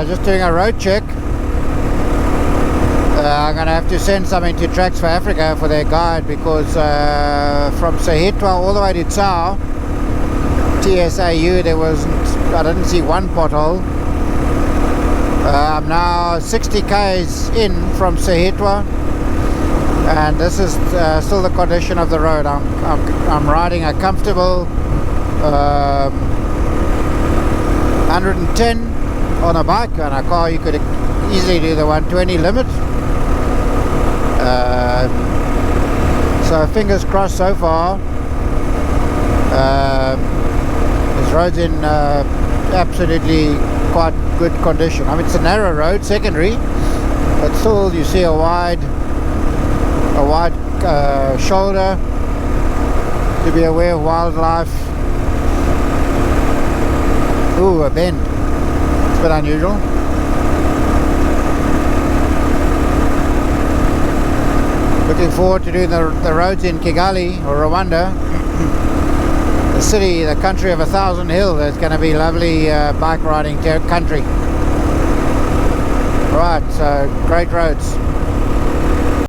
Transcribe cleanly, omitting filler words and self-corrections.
just doing a road check. I'm going to have to send something to Tracks for Africa for their guide, because from Sehitwa all the way to Tsao, TSAU, I didn't see one pothole. I'm now 60 k's in from Sehitwa, and this is still the condition of the road. I'm riding a comfortable 110 on a bike. On a car you could easily do the 120 limit. So fingers crossed so far. This road's in absolutely quite good condition. I mean, it's a narrow road, secondary, but still you see a wide shoulder to be aware of wildlife. Ooh, a bend. It's a bit unusual. Looking forward to doing the roads in Kigali or Rwanda. The city, the country of 1,000 hills. It's going to be lovely bike riding country. Right, so great roads.